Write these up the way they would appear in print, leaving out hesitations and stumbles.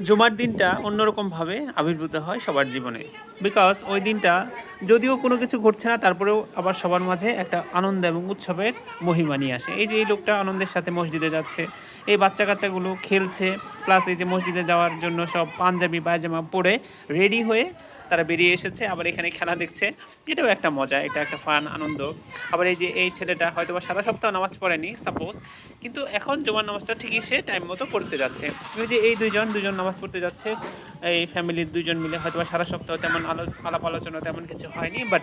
জুমার দিনটা অন্যরকমভাবে আবির্ভূত হয় সবার জীবনে। বিকজ ওই দিনটা যদিও কোনো কিছু ঘটছে না, তারপরেও আবার সবার মাঝে একটা আনন্দ এবং উৎসবের মহিমা নিয়ে আসে। এই যে এই লোকটা আনন্দের সাথে মসজিদে যাচ্ছে, এই বাচ্চা কাচ্চাগুলো খেলছে, প্লাস এই যে মসজিদে যাওয়ার জন্য সব পাঞ্জাবি পায়জামা পরে রেডি হয়ে তারা বেরিয়ে এসেছে, আবার এখানে খেলা দেখছে। এটাও একটা মজা, এটা একটা ফান আনন্দ। আবার এই যে এই ছেলেটা হয়তো বা সারা সপ্তাহ নামাজ পড়েনি সাপোজ, কিন্তু এখন জুমার নামাজটা ঠিকই সে টাইম মতো পড়তে যাচ্ছে। ওই যে এই দুজন নামাজ পড়তে যাচ্ছে, এই ফ্যামিলির দুজন মিলে, হয়তো বা সারা সপ্তাহ তেমন আলাপ আলোচনা তেমন কিছু হয়নি, বাট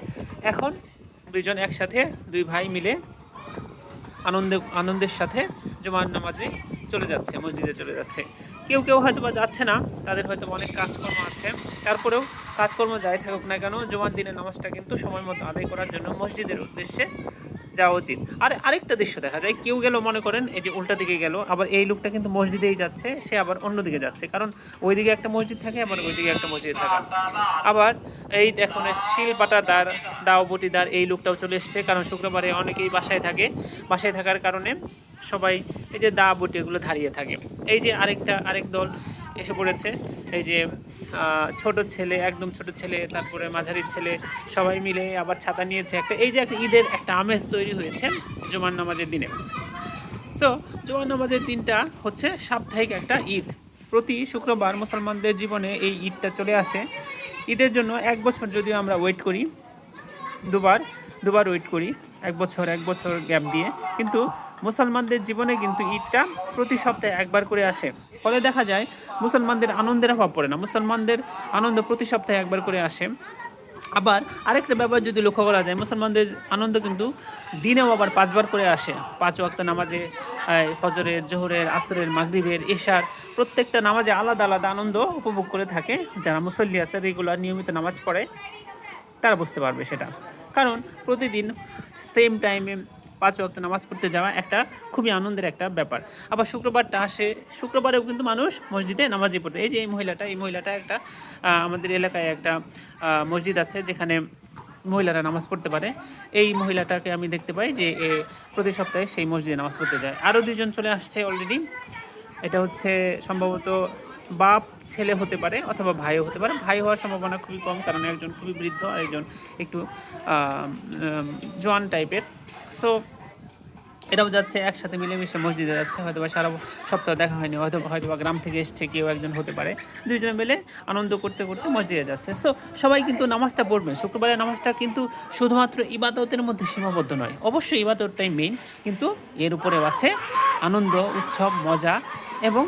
এখন দুইজন একসাথে, দুই ভাই মিলে আনন্দের সাথে জুমার নামাজে চলে যাচ্ছে, মসজিদে চলে যাচ্ছে। কেউ কেউ হয়তো বা যাচ্ছে না, তাদের হয়তো অনেক কাজকর্ম আছে। তারপরেও কাজকর্ম যাই থাকুক না কেন, জুমার দিনের নামাজটা কিন্তু সময় মতো আদায় করার জন্য মসজিদের উদ্দেশ্যে যাওয়া উচিত। আর আরেকটা দৃশ্য দেখা যায়, কেউ গেল মনে করেন এই যে উল্টা দিকে গেল, আবার এই লোকটা কিন্তু মসজিদেই যাচ্ছে, সে আবার অন্যদিকে যাচ্ছে, কারণ ওইদিকে একটা মসজিদ থাকে, আবার ওইদিকে একটা মসজিদ থাকে। আবার এই এখন শিলপাটাদার, দাও বটিদার এই লোকটাও চলে এসছে, কারণ শুক্রবারে অনেকেই বাসায় থাকে, বাসায় থাকার কারণে সবাই এই যে দা বটি এগুলো ধারিয়ে থাকে। এই যে আরেক দল এসে পড়েছে, এই যে ছোট ছেলে, একদম ছোট ছেলে, তারপরে মাঝারি ছেলে, সবাই মিলে আবার ছাতা নিয়েছে। এই যে একটা ঈদের একটা আমেজ তৈরি হয়েছে জুমার নামাজের দিনে। সো জুমার নামাজের দিনটা হচ্ছে সাপ্তাহিক একটা ঈদ। প্রতি শুক্রবার মুসলমানদের জীবনে এই ঈদটা চলে আসে। ঈদের জন্য এক বছর যদিও আমরা ওয়েট করি, দুবার ওয়েট করি, এক বছর গ্যাপ দিয়ে, কিন্তু মুসলমানদের জীবনে কিন্তু ঈদটা প্রতি সপ্তাহে একবার করে আসে। ফলে দেখা যায় মুসলমানদের আনন্দের অভাব পড়ে না, মুসলমানদের আনন্দ প্রতি সপ্তাহে একবার করে আসে। আবার আরেকটা ব্যাপার যদি লক্ষ্য করা যায়, মুসলমানদের আনন্দ কিন্তু দিনেও আবার 5 বার করে আসে। 5 ওয়াক্ত নামাজে, ফজরের, জোহরের, আসরের, মাগরিবের, এশার, প্রত্যেকটা নামাজে আলাদা আলাদা আনন্দ উপভোগ করে থাকে। যারা মুসল্লি আছে, রেগুলার নিয়মিত নামাজ পড়ে, তারা বুঝতে পারবে সেটা। কারণ প্রতিদিন সেম টাইমে 5 ওয়াক্ত নামাজ পড়তে যাওয়া একটা খুবই আনন্দের একটা ব্যাপার। আবার শুক্রবারটা আসে, শুক্রবারেও কিন্তু মানুষ মসজিদে নামাজই পড়তে। এই যে এই মহিলাটা একটা আমাদের এলাকায় একটা মসজিদ আছে যেখানে মহিলারা নামাজ পড়তে পারে। এই মহিলাটাকে আমি দেখতে পাই যে প্রতি সপ্তাহে সেই মসজিদে নামাজ পড়তে যায়। আরও দুজন চলে আসছে অলরেডি। এটা হচ্ছে সম্ভবত বাপ ছেলে হতে পারে, অথবা ভাইও হতে পারে। ভাই হওয়ার সম্ভাবনা খুবই কম, কারণ একজন খুবই বৃদ্ধ আর একজন একটু জোয়ান টাইপের। সো এটাও যাচ্ছে, একসাথে মিলেমিশে মসজিদে যাচ্ছে। হয়তো বা সারা সপ্তাহ দেখা হয়নি, হয়তো বা গ্রাম থেকে এসছে কেউ একজন হতে পারে। দুইজনে মিলে আনন্দ করতে করতে মসজিদে যাচ্ছে। সো সবাই কিন্তু নামাজটা পড়বেন। শুক্রবারের নামাজটা কিন্তু শুধুমাত্র ইবাদতের মধ্যে সীমাবদ্ধ নয়, অবশ্যই ইবাদতটাই মেইন, কিন্তু এর উপরেও আছে আনন্দ, উৎসব, মজা এবং